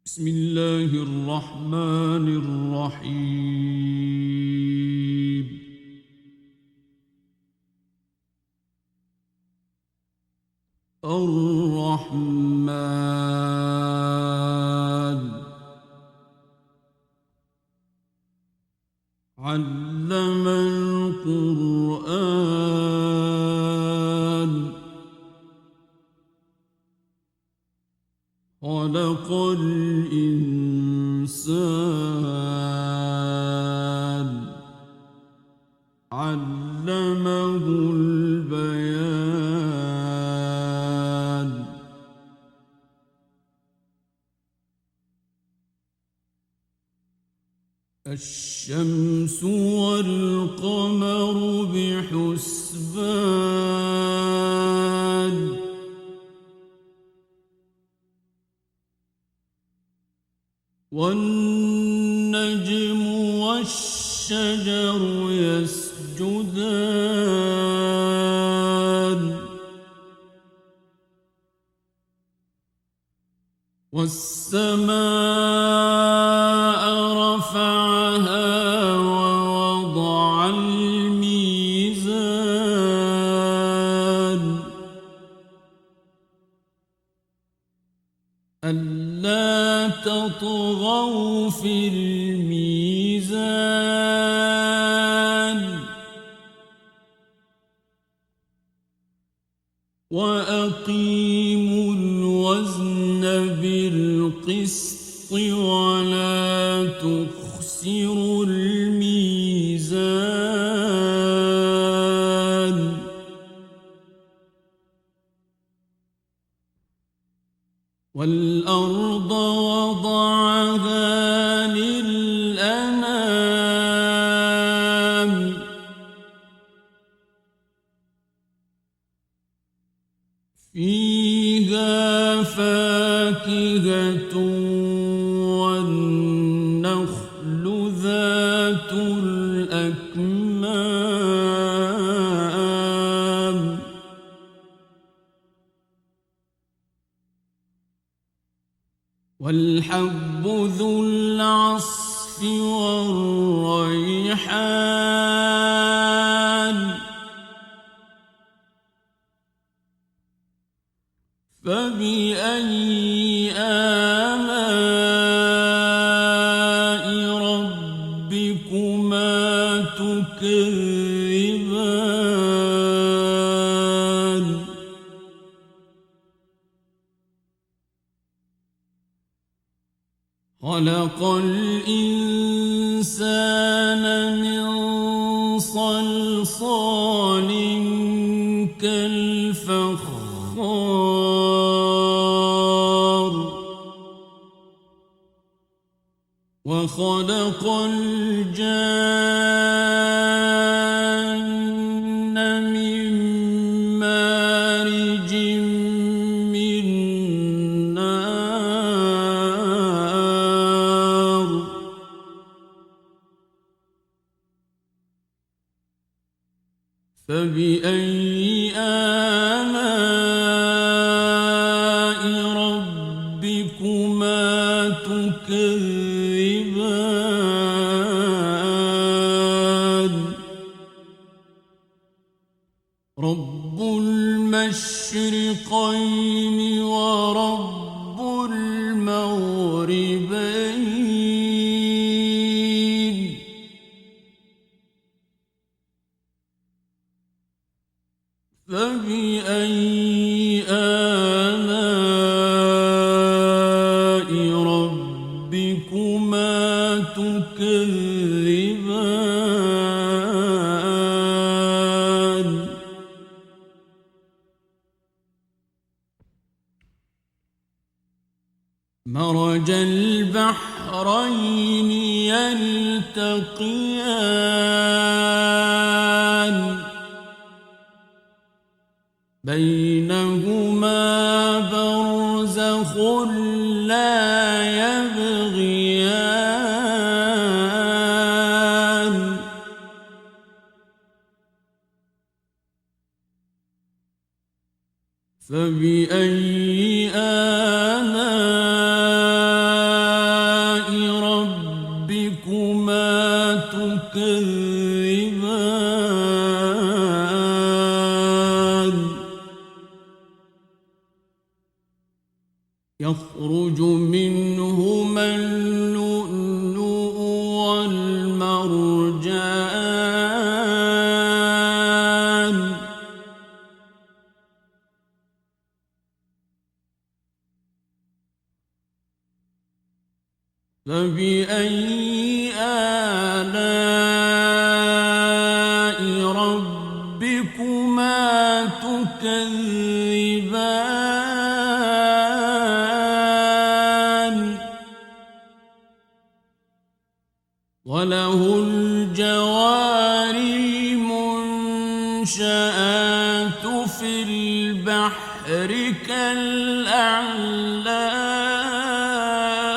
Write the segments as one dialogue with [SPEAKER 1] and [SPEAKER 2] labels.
[SPEAKER 1] بسم الله الرحمن الرحيم. الرحمن علم القرآن خلق الإنسان علمه البيان. الشمس والقمر بحسبان والنجم والشجر يسجدان والسماء رفعها ووضع الميزان ألا تطغوا في الميزان وأقيموا الوزن بالقسط ولا تخسروا الميزان والأرض وضعها للأنام فيها فاكهة والنخل ذات الأكمام والحب ذو العصف والريحان فبأي آلاء ربكما تكذبان خلق الإنسان من صلصال كالفخار وخلق الجان من مارج من نار فبأي آلاء ربكما تكذبان رب المشرقين ورب المغربين فبأي آلاء ربكما تكذبان مرج البحرين يلتقيان بينهما برزخ لا يبغيان فبأي آلاء يخرج منهما اللؤلؤ والمرجان فبأي آلاء ربكما تكذبان وله الجوار المنشآت في البحر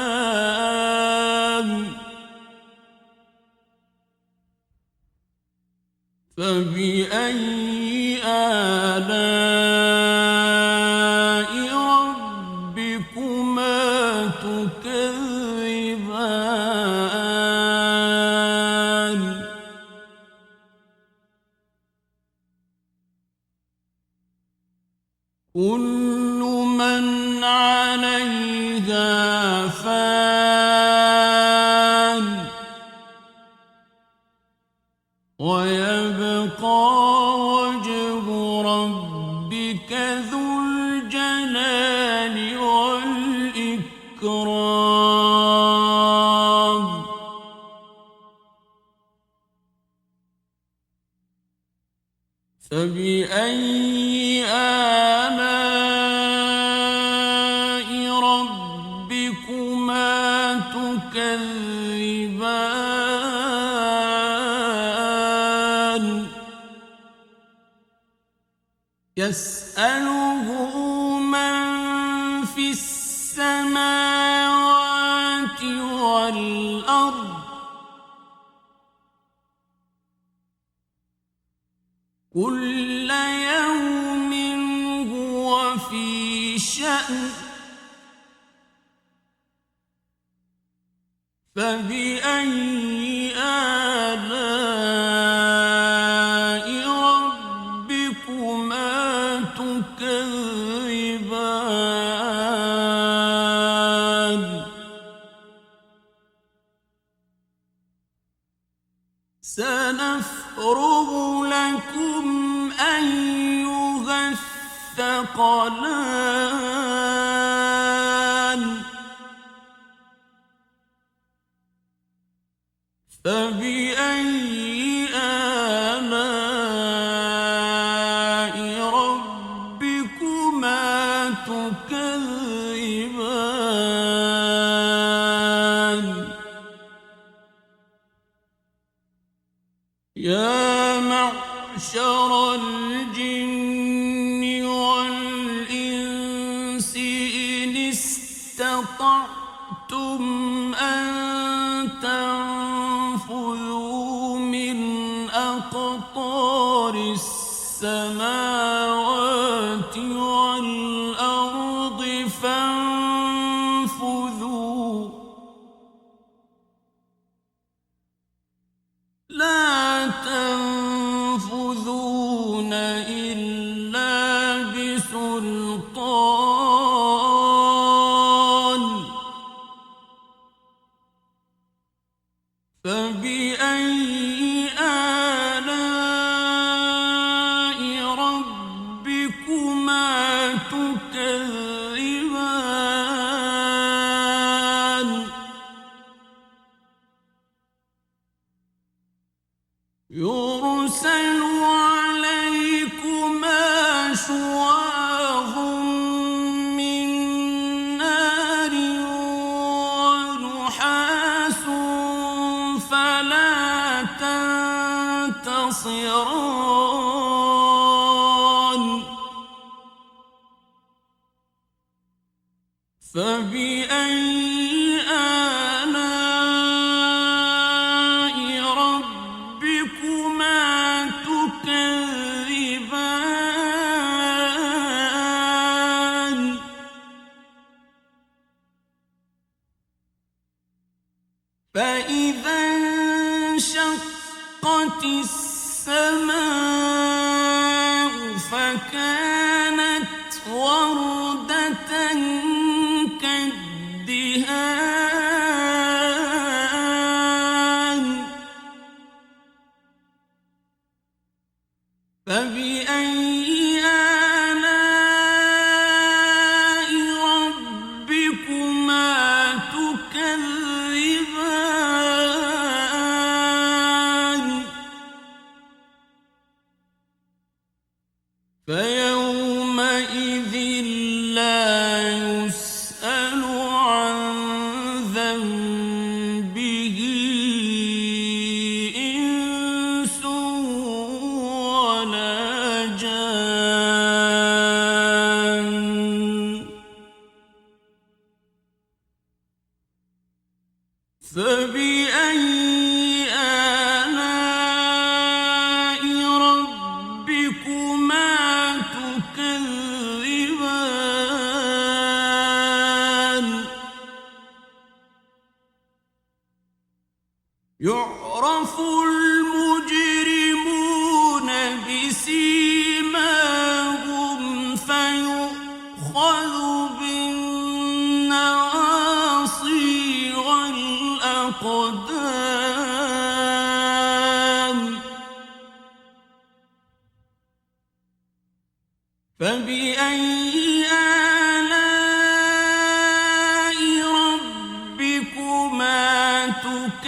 [SPEAKER 1] كالأعلام فبأي آلاء ربكما تكذبان كل من عليها فان ويبقى وجه ربك ذو الجلال والإكرام فبأي آلاء ربكما تكذبان يسأله من في السماوات والأرض كل يوم هو في شأن فبأي آلاء ربكما تكذبان سنفرغ لكم أيها الثقلان فبأي آلاء ربكما تكذبان يا معشر الجن والإنس إن استطعتم أن تنفذوا من أقطار السماوات والأرض فانفذوا لا تنفذون إلا بسلطان فبأي آلاء ربكما تكذبان يرسل عليكما شواظ من نار ونحاس فلا تنتصران فبأي آلاء ربكما تكذبان فإذا انشقت السماء فكانت وردة الدهان فبأي آلاء ربكما تكذبان فيومئذ لا يسأل عن ذنبه إنس ولا جان فبأي آلاء ربكما تكذبان يعرف المجرمون بسيماهم فيؤخذ بالنواصي والأقدام فبأي آلاء ربكما تكذبان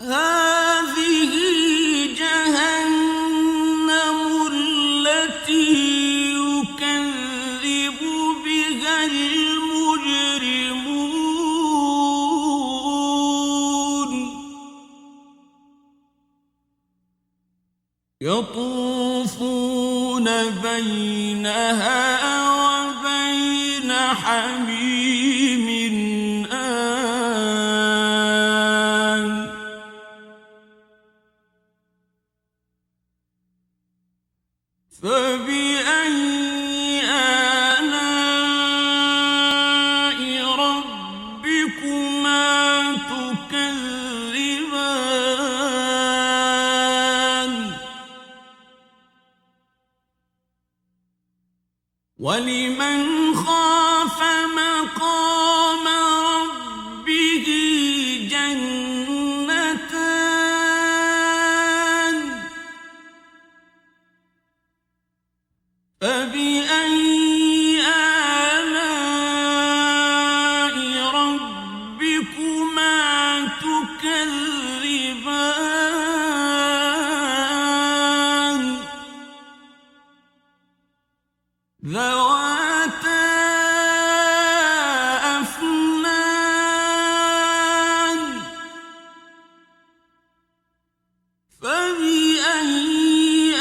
[SPEAKER 1] هذه جهنم التي يكذب بها المجرمون يطوفون بينها وبين حميم آن فبأي آلاء ربكما تكذبان ولمن خاف مقام ربه جنتان فبأي آلاء ربكما تكذبان ذواتا أفنان فبأي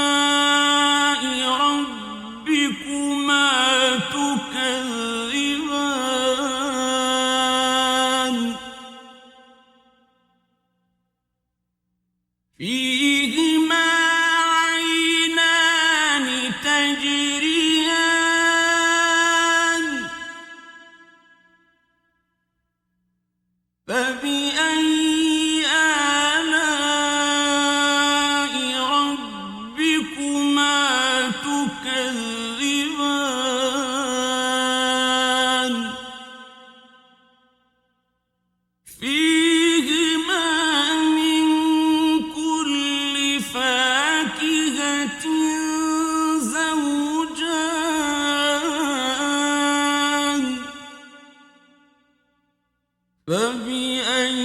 [SPEAKER 1] آلاء ربكما تكذبان فيهما عينان تجريان فبأي آلاء ربكما تكذبان فيهما من كل فاكهة زوجان فبأي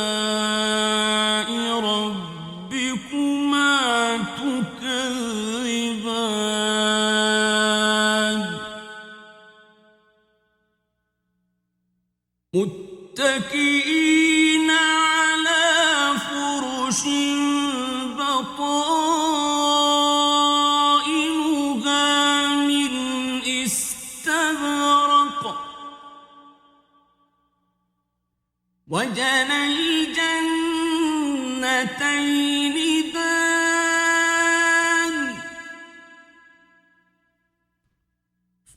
[SPEAKER 1] آلاء ربكما تكذبان متكئين على فرش بطائنها من استبرق وجنى الجنتين دان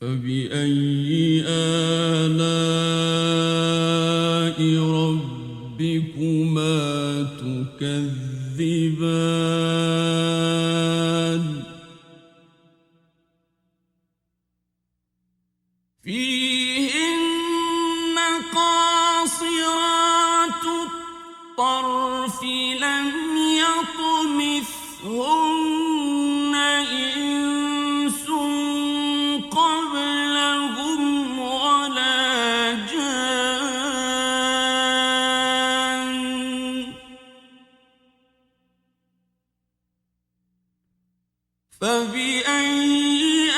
[SPEAKER 1] فبأي آلاء ربكما تكذبان تكذبان فيهن قاصرات الطرف لم يطمثهن إنس قبلهم ولا جان فبأي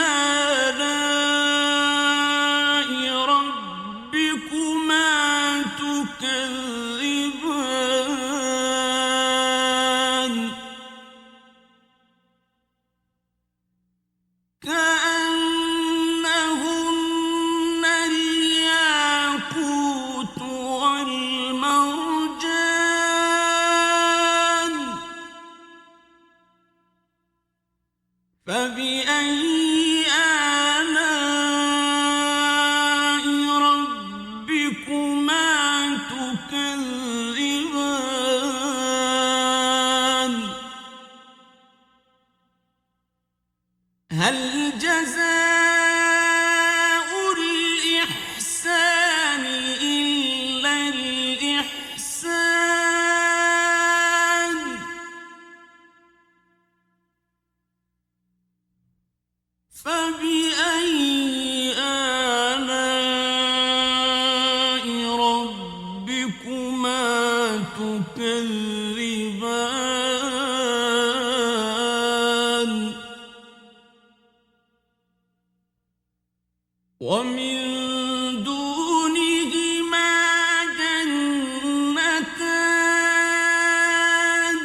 [SPEAKER 1] آلاء ربكما تكذبان كأنهن الياقوت والمرجان فبأي آلاء ربكما تكذبان هل جزاء الإحسان إلا الإحسان فبأي آلاء ربكما تكذبان ومن دونهما جنتان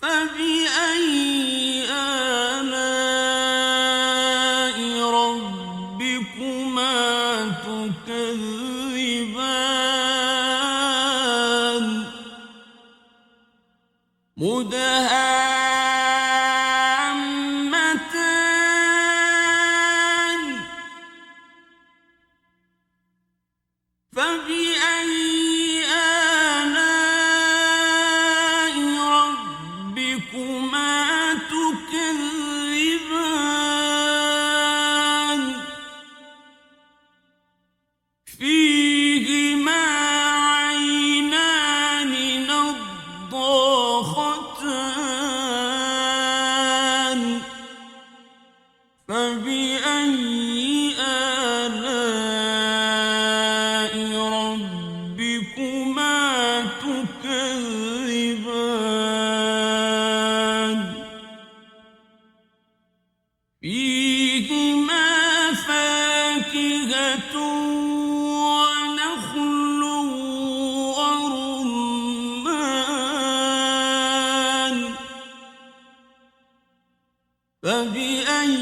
[SPEAKER 1] فبأي آلاء ربكما تكذبان مدهامتان فبأي آلاء ربكما تكذبان فيهما عينان نضاختان فبأي آلاء ربكما تكذبان فيهما فاكهة ونخل ورمان فبأي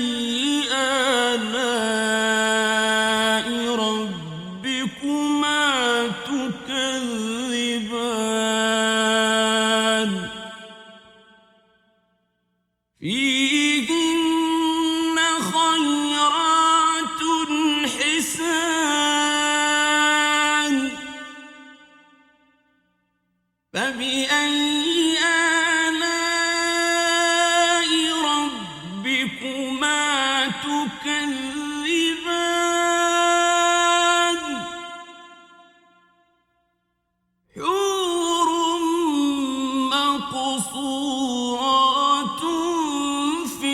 [SPEAKER 1] آلاء ربكما تكذبان فيهن خيرات حسان فبأي آلاء ربكما تكذبان حور مقصورات في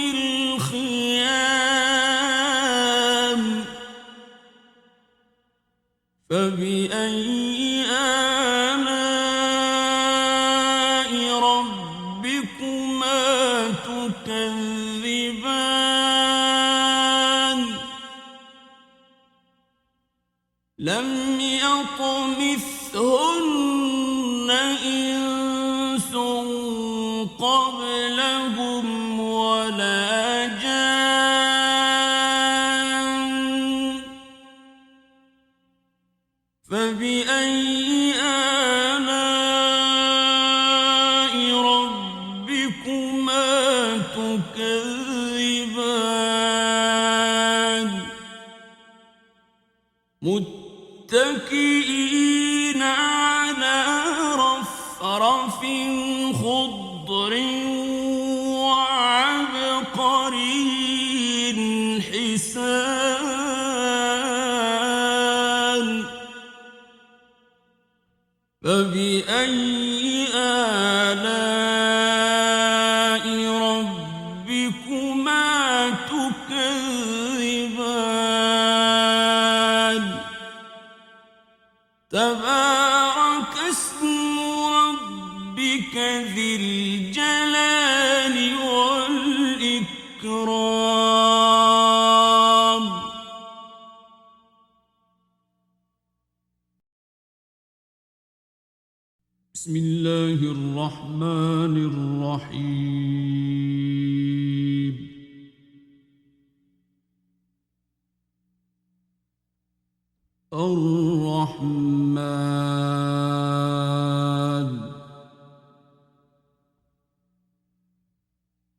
[SPEAKER 1] الخيام فبأي آلاء ربكما تكذبان لم يطمثهن إنس قبلهم ولا جان فبأي آلاء ربكما تكذبان متكئين على رفرف خضر وعبقري حسان فبأي آلاء ربكما تكذبان تبارك اسم ربك ذي الجلال والإكرام بسم الله الرحمن الرحيم الرحمن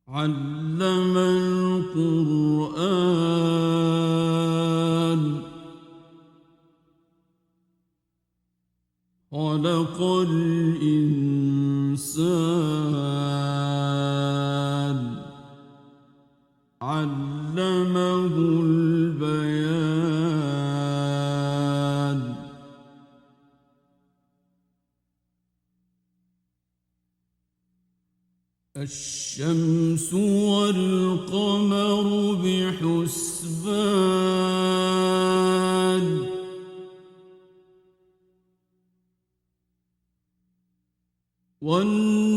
[SPEAKER 1] علم القرآن خلق الإنسان علمه البيان الشمس والقمر بحسبان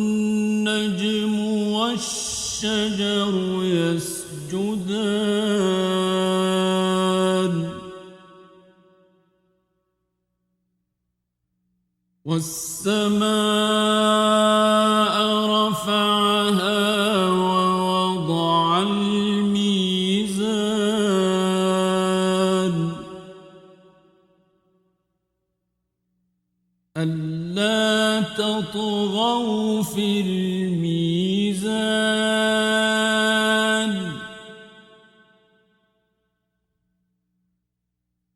[SPEAKER 1] والنجم والشجر يسجدان والسماء رفعها ووضع الميزان ألا تطغوا في الميزان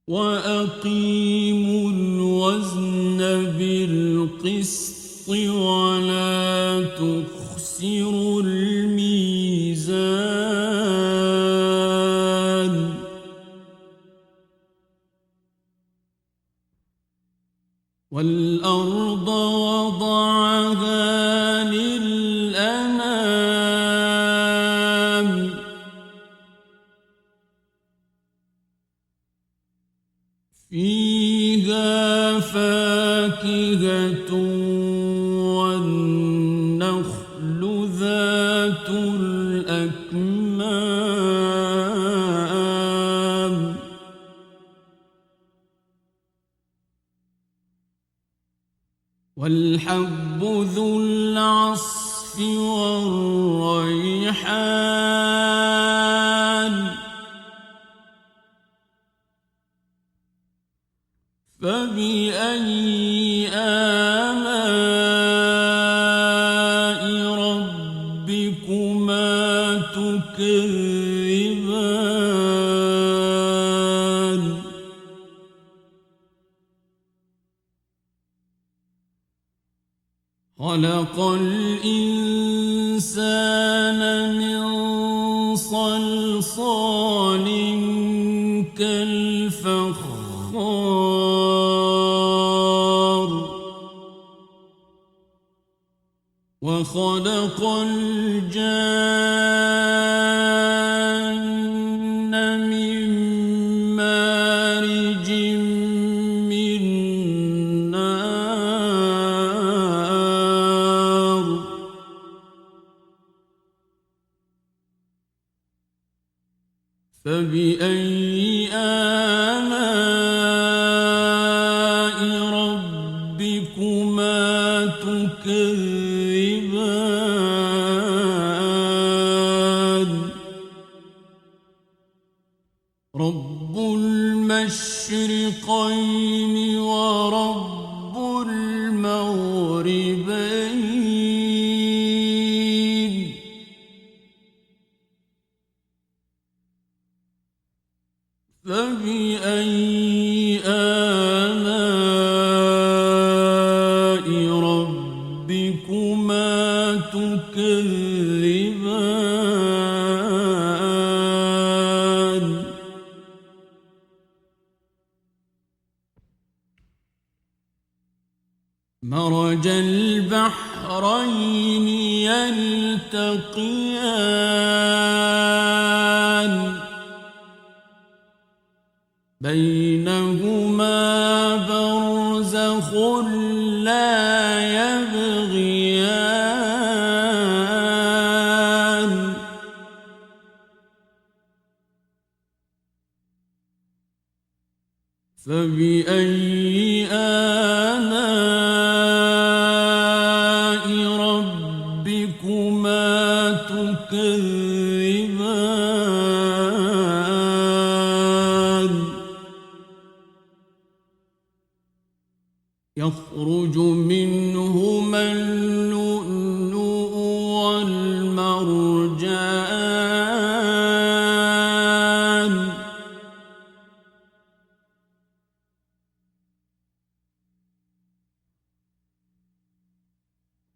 [SPEAKER 1] وأقيموا الوزن بالقسط ولا تخسروا الميزان والأرض وضعها للأنام فيها فاكهة والنخل ذات الأكمام والحب ذو العصف والريحان فبأي آلاء ربكما تكذبان خلق الإنسان من صلصال كالفخار وخلق الجان من مارج من نار فبأي آلاء ربكما تكذبان رب المشرقين ورب المغربين فبأي آلاء ربكما تكذبان مرج البحرين يلتقيان بينهما برزخ لا يبغيان فبأي آلاء ربكما تكذبان يخرج منهما اللؤلؤ والمرجان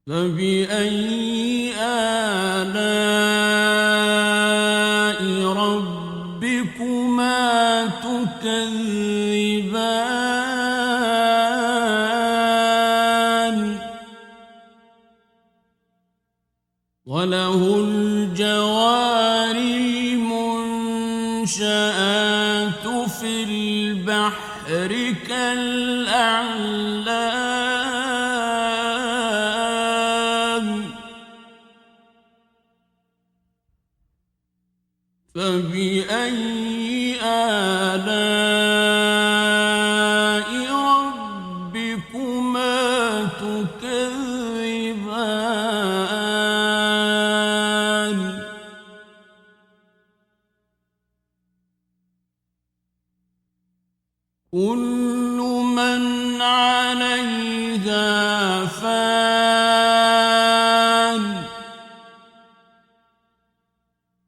[SPEAKER 1] فبأي آلاء ربكما تكذبان وله الجوار المنشآت في البحر كالأعلام فبأي آلاء ربكما تكذبان كل من عليها فان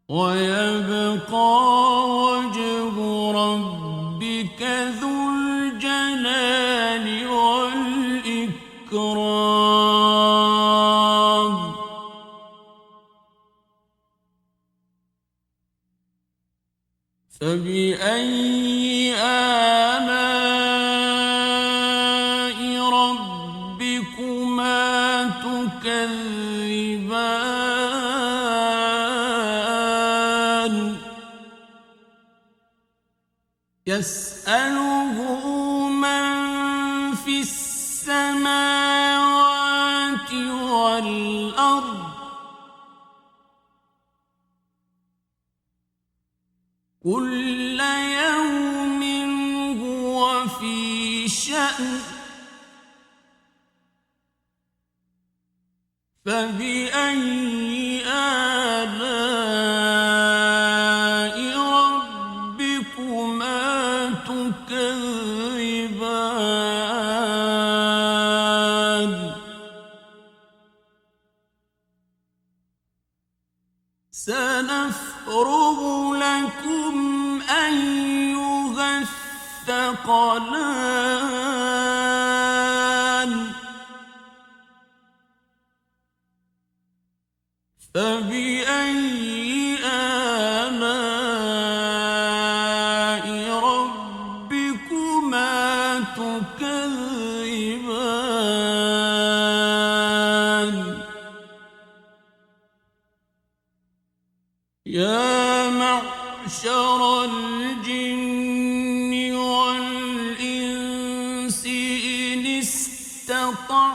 [SPEAKER 1] ويبقى وجه ربك ذو الجلال والإكرام فبأي آلاء ربكما تكذبان يسأله من في السماوات والأرض كل يوم هو في شأن فبأي آلاء ربكما تكذبان سنفرغ لكم أيها الثقلان فبأي آلاء ربكما تكذبان يا معشر الجن والإنس إن استطعتم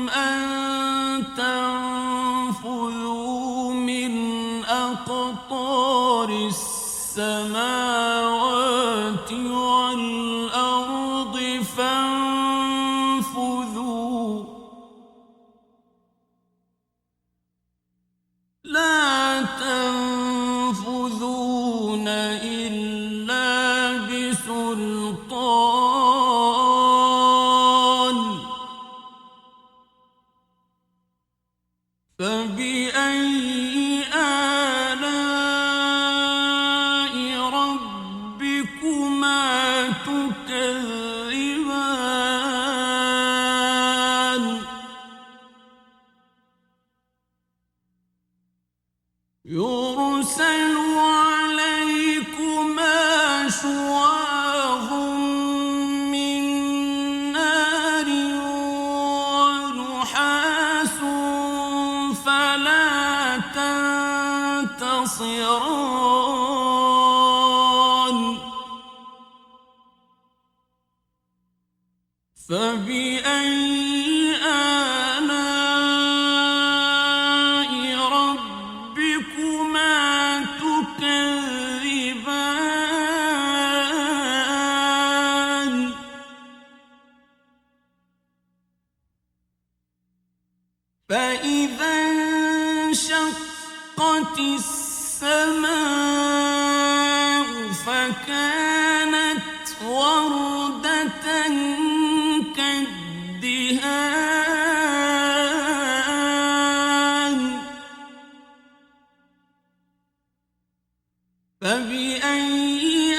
[SPEAKER 1] أن تنفذوا من أقطار السماوات والأرض فانفذوا لا تنفذون إلا بسلطان فبأي آلاء ربكما تكذبان يرسل عليكما شواظ من نار ونحاس فلا تنتصران فبأي آلاء ربكما تكذبان فإذا انشقت السماء فكانت وردة كالدهان فبأي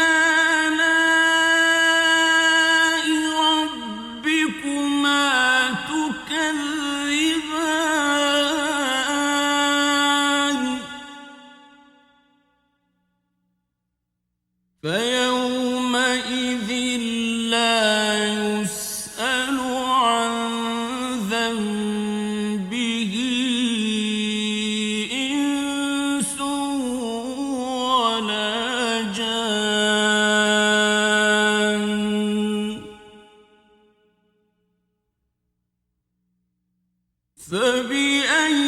[SPEAKER 1] آلاء ربكما تكذبان فيومئذ لا يسأل عن ذنبه إنس ولا جان فبأي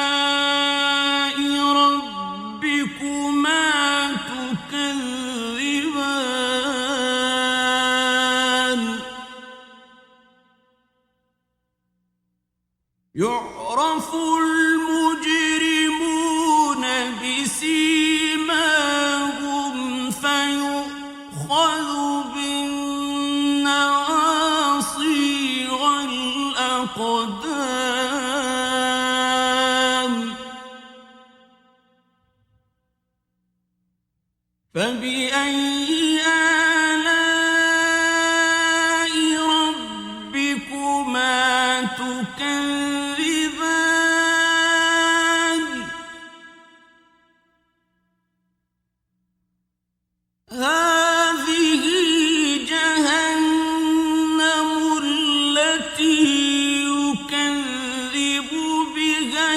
[SPEAKER 1] آلاء ربكما تكذبان يعرف المجرمون بسيماهم فيؤخذ بالنواصي والأقدام فبأي آلاء ربكما تكذبان هذه جهنم التي يكذب بها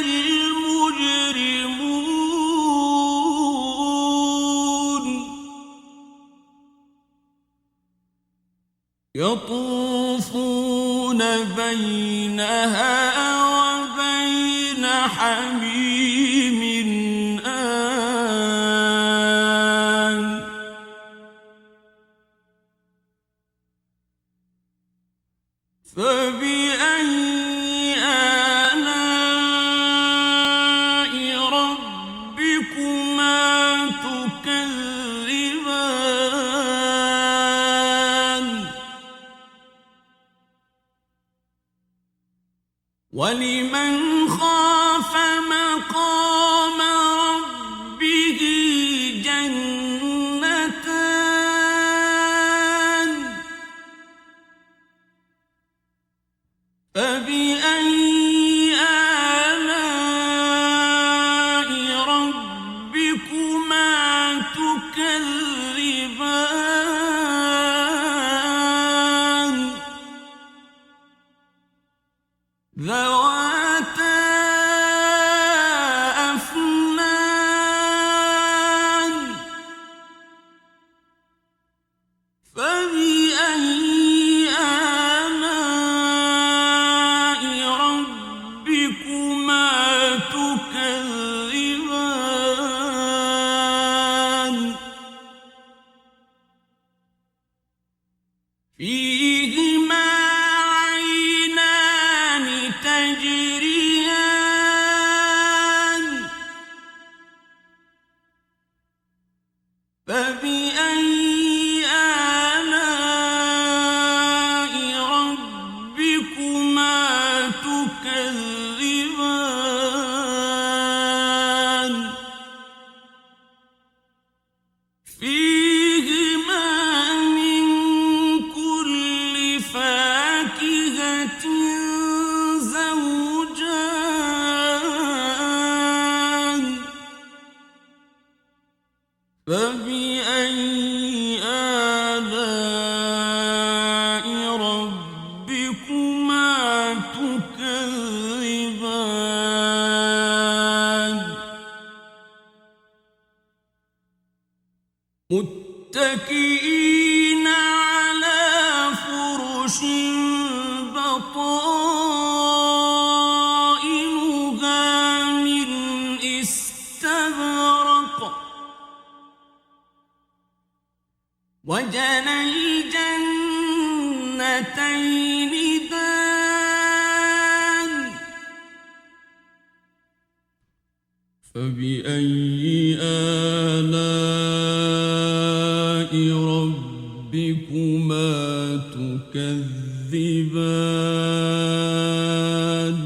[SPEAKER 1] المجرمون يطوفون بينها وبين حميم آن فبأي آلاء ربكما تكذبان ولمن خاف مقام ربه جنتان فبأي آلاء ربكما تكذبان ذواتا أفنان فبأي آلاء ربكما تكذبان فيهما عينان تجريان فبأي آلاء ربكما تكذبان فيهما من كل فاكهة زوجان فبأي آلاء ربكما تكذبان متكئين على فرش بطائنها من استبرق وجنى الجنتين دان فبأي آلاء ربكما تكذبان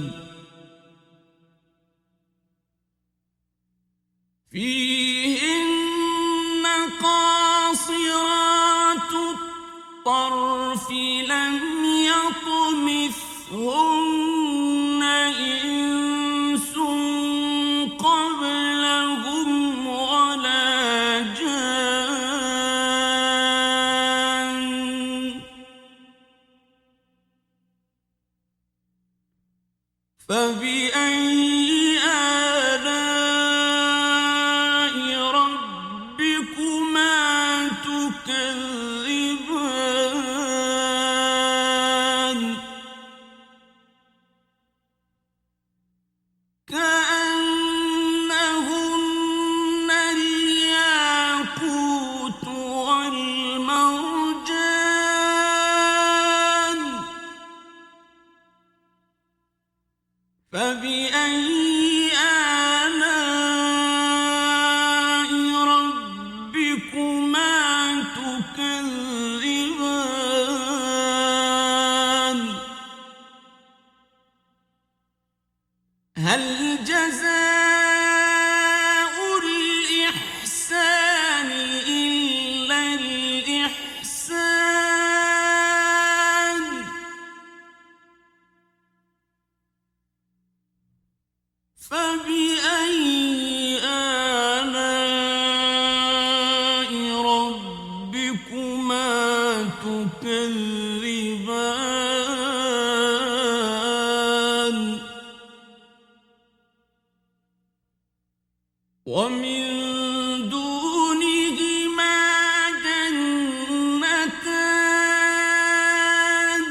[SPEAKER 1] فيهن قاصرات الطرف لم يطمثهن إنس قبلهم ولا جان فبأي آلاء ربكما تكذبان كأنهن الياقوت والمرجان فبأي آلاء ربكما تكذبان هل جزاء الإحسان إلا الإحسان فبأي آلاء ربكما تكذبان ومن دونهما جنتان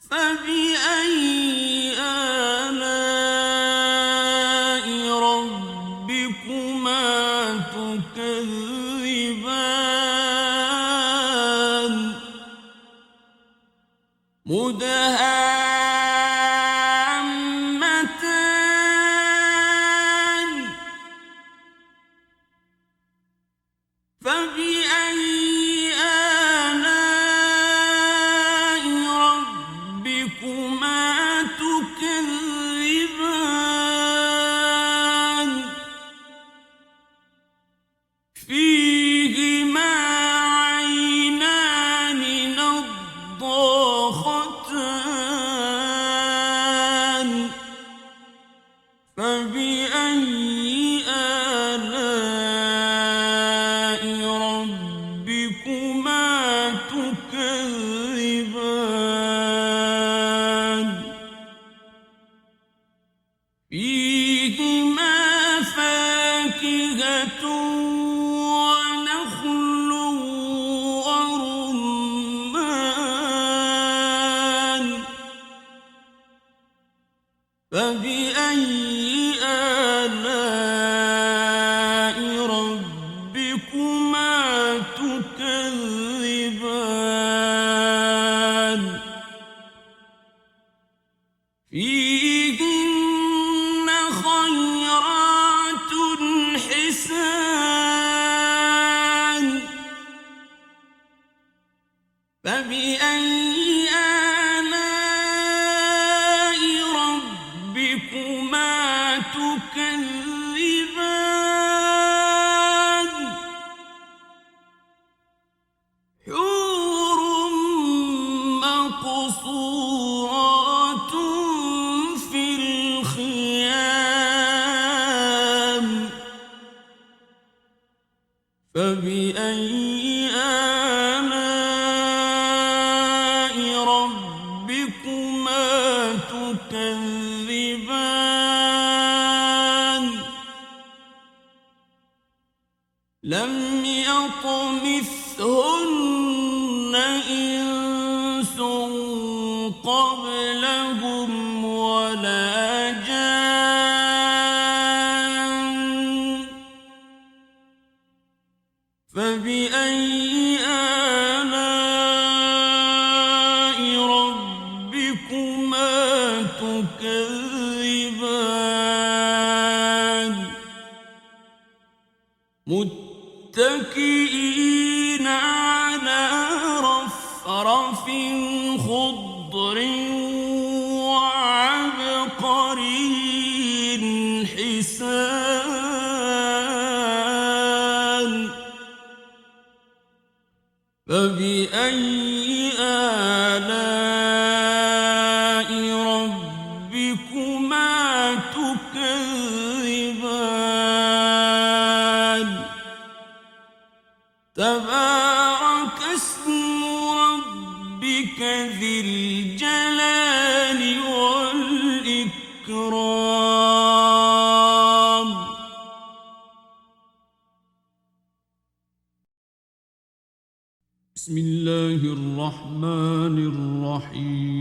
[SPEAKER 1] فبأي آلاء ربكما تكذبان مدهامتان فبأي آلاء ربكما تكذبان فيهما عينان نضاختان فبأي آلاء ربكما تكذبان فيهما فاكهة ونخل ورمان فبأي آلاء ربكما تكذبان فيهن خيرات حسان فبأي آلاء ربكما تكذبان حور مقصورات في الخيام فبأي آلاء ربكما تكذبان لم يطمثهن إنس قبلهم ولا جان فبأي آلاء ربكما تكذبان متكئين على رفرف خضر وعبقري حسان فبأي آلاء ربكما تكذبان تبارك اسم ربك ذي الجلال والإكرام بسم الله الرحمن الرحيم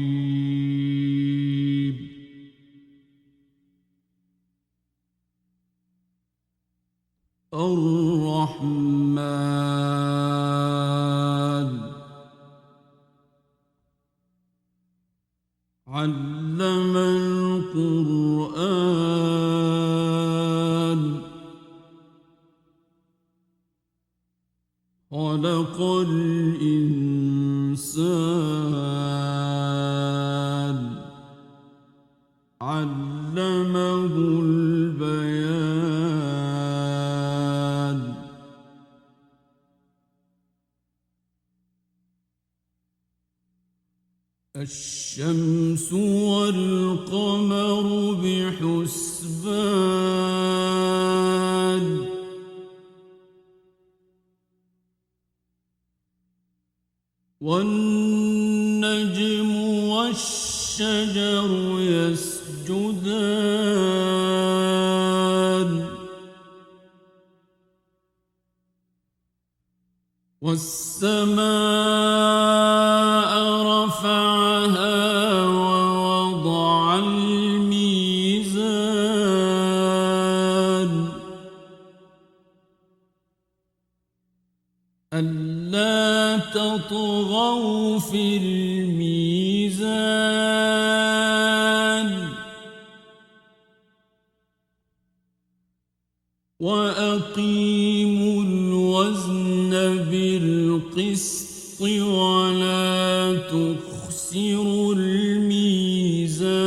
[SPEAKER 1] الرحمن علم القرآن خلق الإنسان علمه البيان الشمس والقمر بحسبان والنجم والشجر يسجدان والسماء رفعها ووضع الميزان ألا تطغوا في الميزان وأقيموا الوزن بالقسط ولا تخسروا الميزان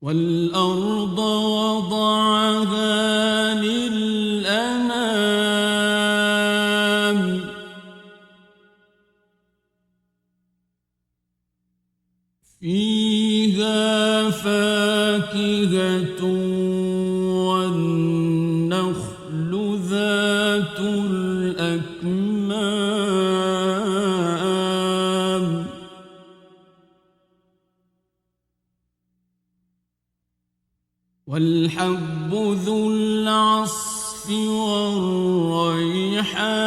[SPEAKER 1] والأرض وضعها للأنام فيها فاكهة والنخل ذات الأكمام والحب ذو العصف والريحان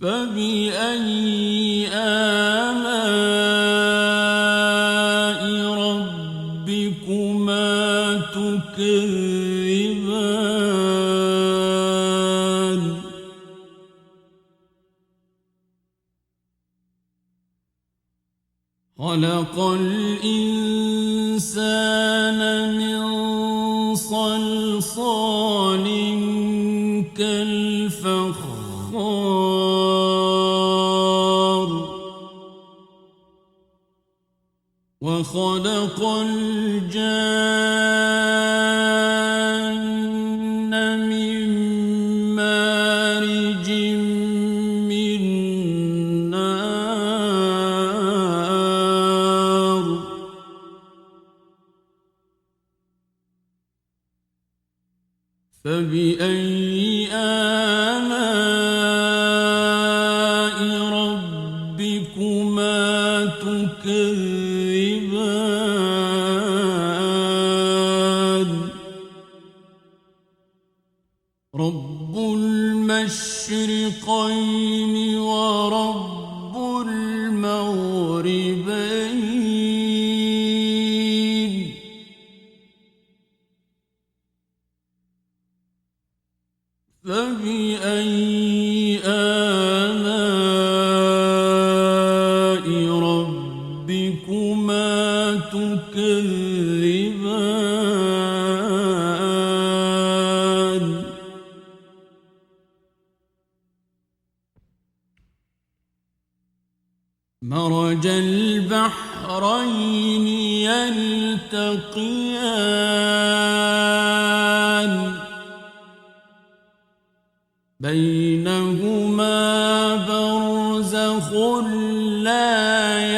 [SPEAKER 1] فبأي آلاء ربكما تكذبان خلق الإنسان من صلصال كالفخار وخلق الجان من مارج من فبأي آلاء ربكما تكذبان رب المشرقين ورب المغربين فبأي آلاء ربكما تكذبان مرج البحرين يلتقيان بينهما برزخ لا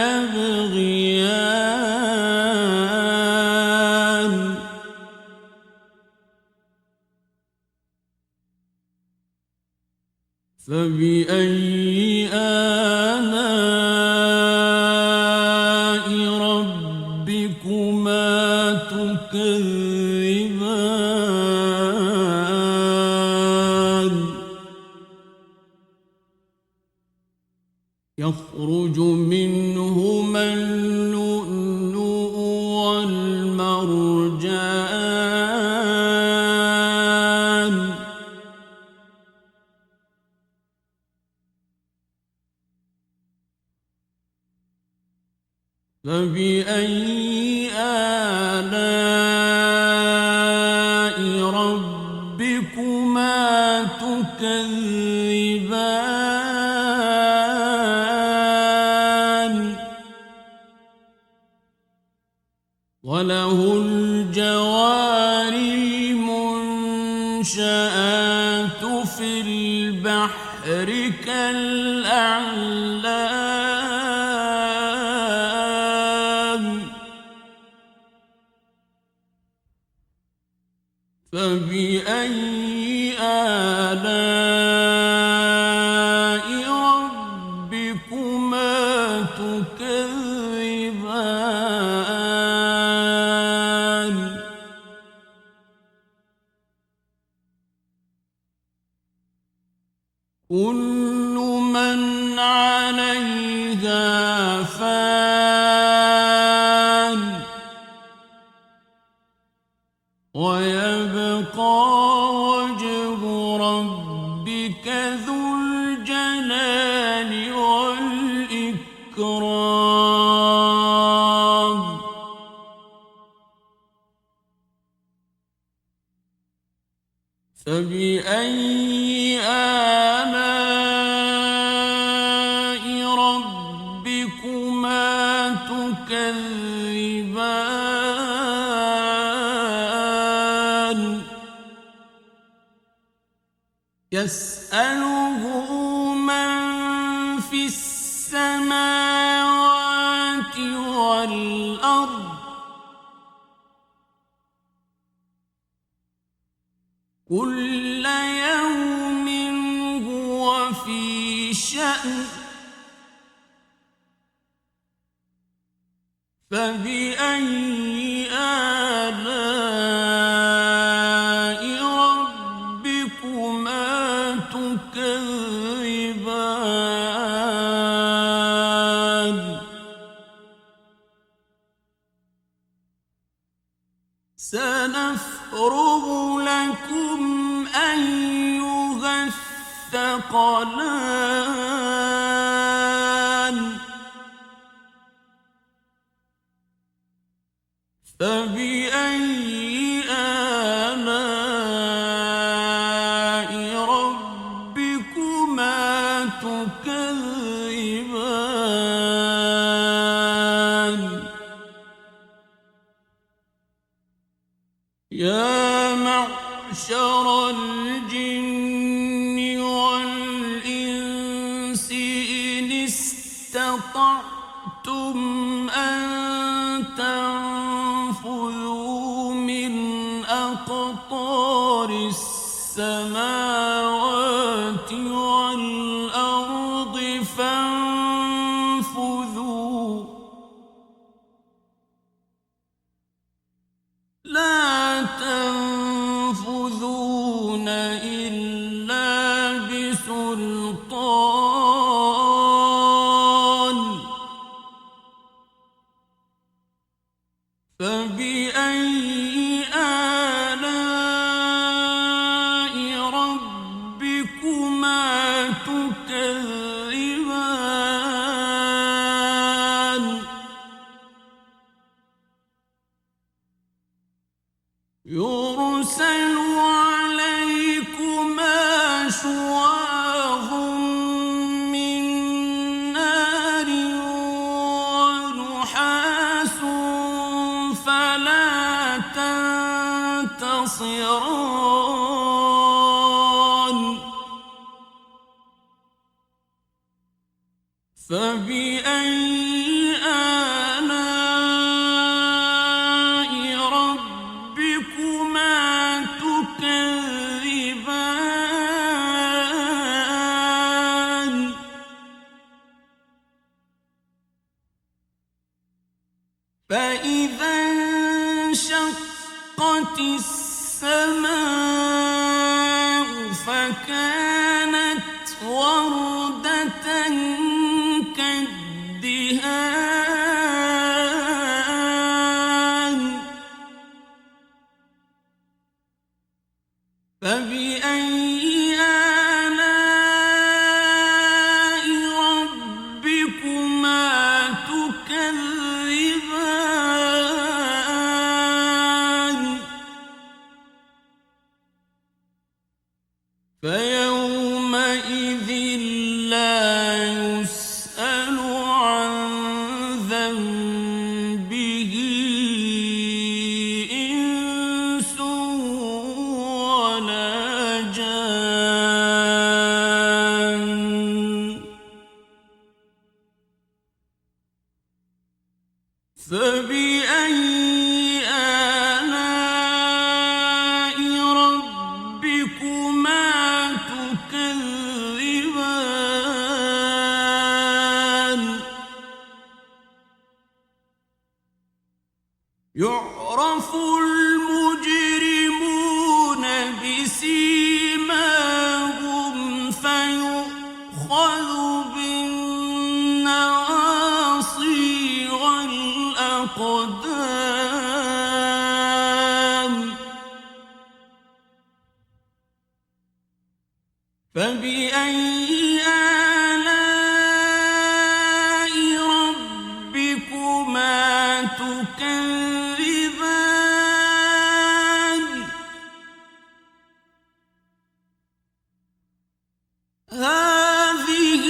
[SPEAKER 1] يبغيان فبأي آلاء ربكما تكذبان يخرج منهما اللؤلؤ والمرجان فبأي آلاء ربكما تكذبان وله الجوار المنشآت في البحر كالأعلام فبأي آلاء ربكما تكذبان كل من عليها فان ويبقى وجه ربك ذو الجلال والإكرام فبأي آلاء ربكما تكذبان يسأله من في السماوات والأرض كل يوم هو في شأن فبأي آلاء ربكما تكذبان سنفرغ لكم أيها الثقلان فبأي آلاء ربكما تكذبان يا معشر الجن والإنس إن استطعتم أن تنفذوا من أقطار السماوات والأرض فانفذوا لا تنفذون إلا بسلطان فبأي آلاء ربكما تكذبان يرسل عليكما شواظ من نار ونحاس فلا تنتصران فبأي آلاء ربكما تكذبان فإذا انشقت السماء فكانت وردة كالدهان فبأي آلاء ربكما تكذبان فيومئذ لا يسأل عن ذنبه إنس ولا جان فبأي آلاء ربكما تكذبان يعرف المجرمون بسيماهم فيؤخذ بالنواصي والأقدام فبأي آلاء ربكما تكذبان هذه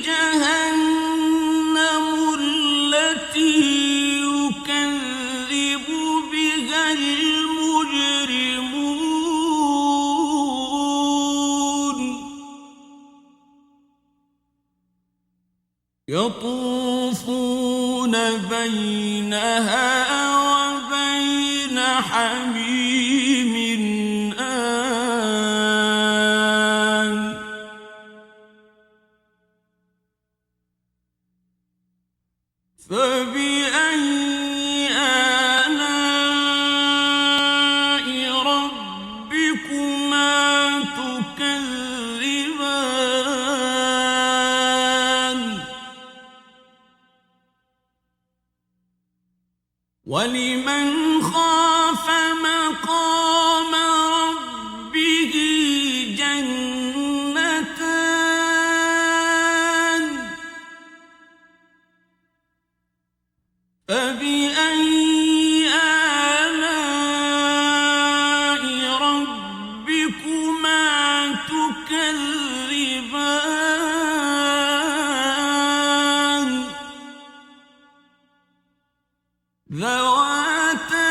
[SPEAKER 1] جهنم التي يكذب بها المجرمون يطوفون بينها وبين حميم آن فبأي آلاء ربكما تكذبان ولمن خاف مقام ربه جنتان فبأي آلاء ربكما تكذبان ذواتا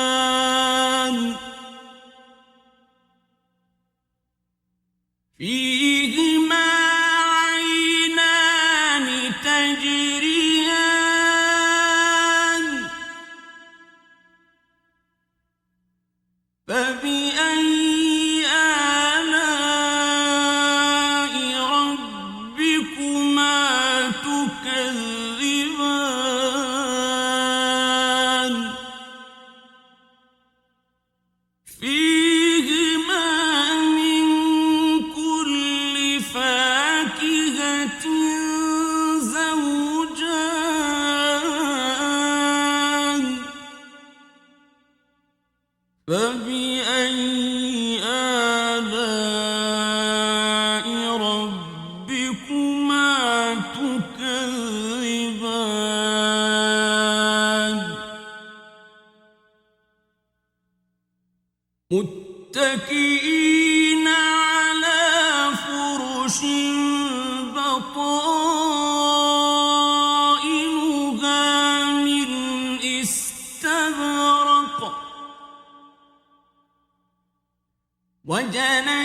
[SPEAKER 1] تكذبان فيهما عينان تجريان فبأي آلاء ربكما تكذبان فيهما من كل فاكهة زوجان فبأي آلاء ربكما تكذبان متكئين على فرش بطائنها من استبرق وجنى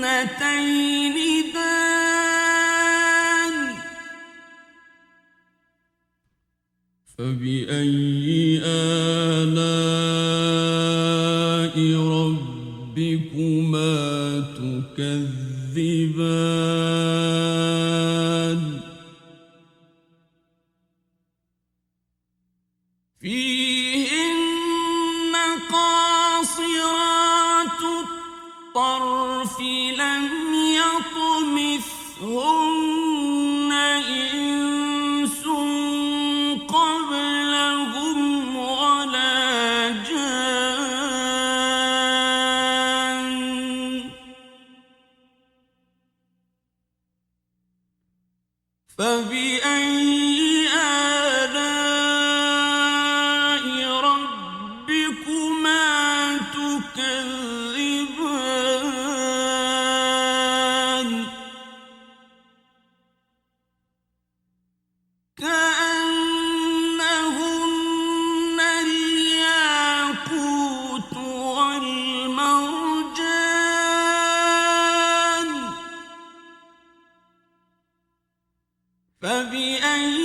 [SPEAKER 1] الجنتين دان فبأي آلاء ربكما تكذبان فيهن قاصرات الطرف لم يطمثهن إنس قبلهم ولا جان فبأي آلاء ربكما تكذبان كأنهن الياقوت والمرجان فبأي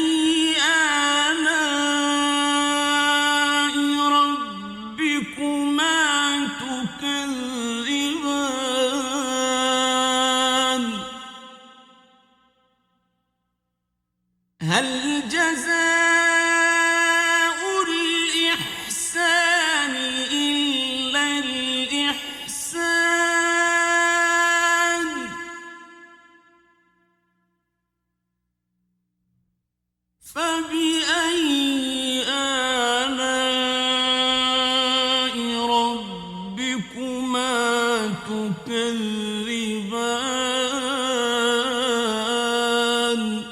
[SPEAKER 1] آلاء ربكما تكذبان هل جزاء الإحسان إلا الإحسان فبأي آلاء ربكما تكذبان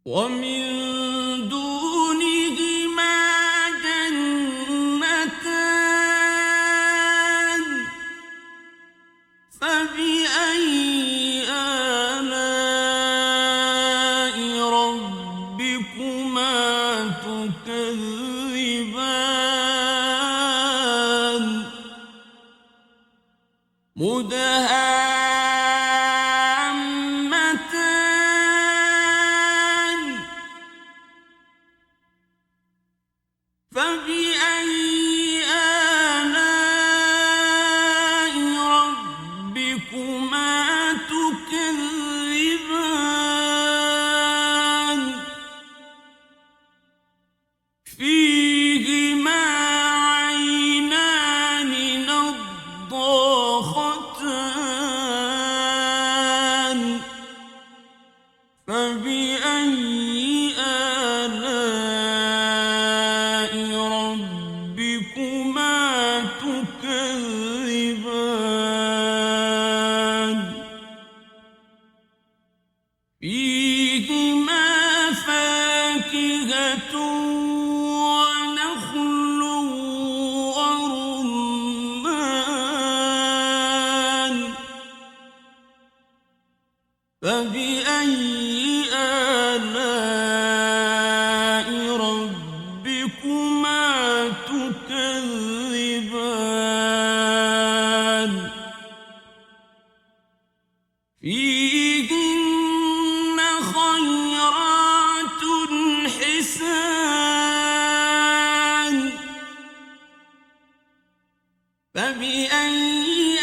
[SPEAKER 1] ومن دونهما جنتان فبأي آلاء ربكما تكذبان مدهامتان فبأي آلاء ربكما تكذبان فيهما عينان نضاختان فبأي آلاء ربكما تكذبان فيهما فاكهة ونخل ورمان فبأي الحسان فبأي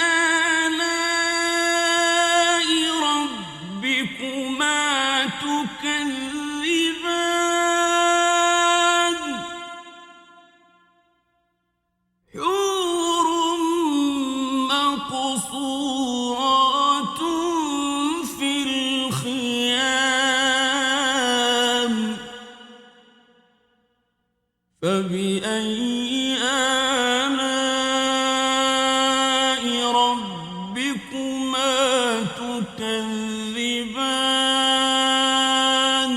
[SPEAKER 1] آلاء ربكما تكذبان حور مقصورات في الخيام فبأي آلاء ربكما تكذبان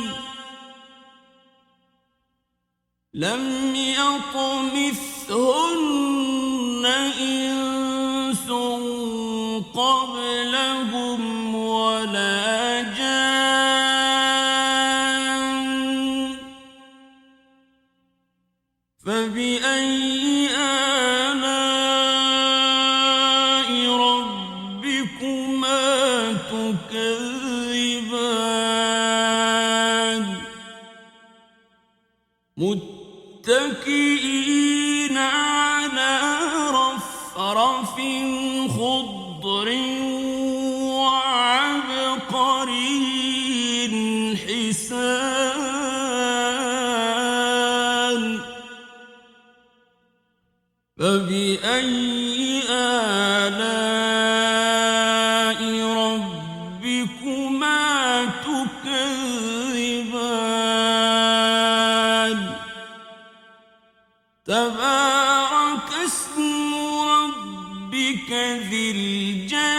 [SPEAKER 1] لم يطمثهن إنس قبلهم ولا جان فبأي آلاء ربكما تكذبان متكئين على رفرف خضر وعبقري حسان فبأي آلاء ربكما تكذبان تبارك اسم ربك ذي الجلال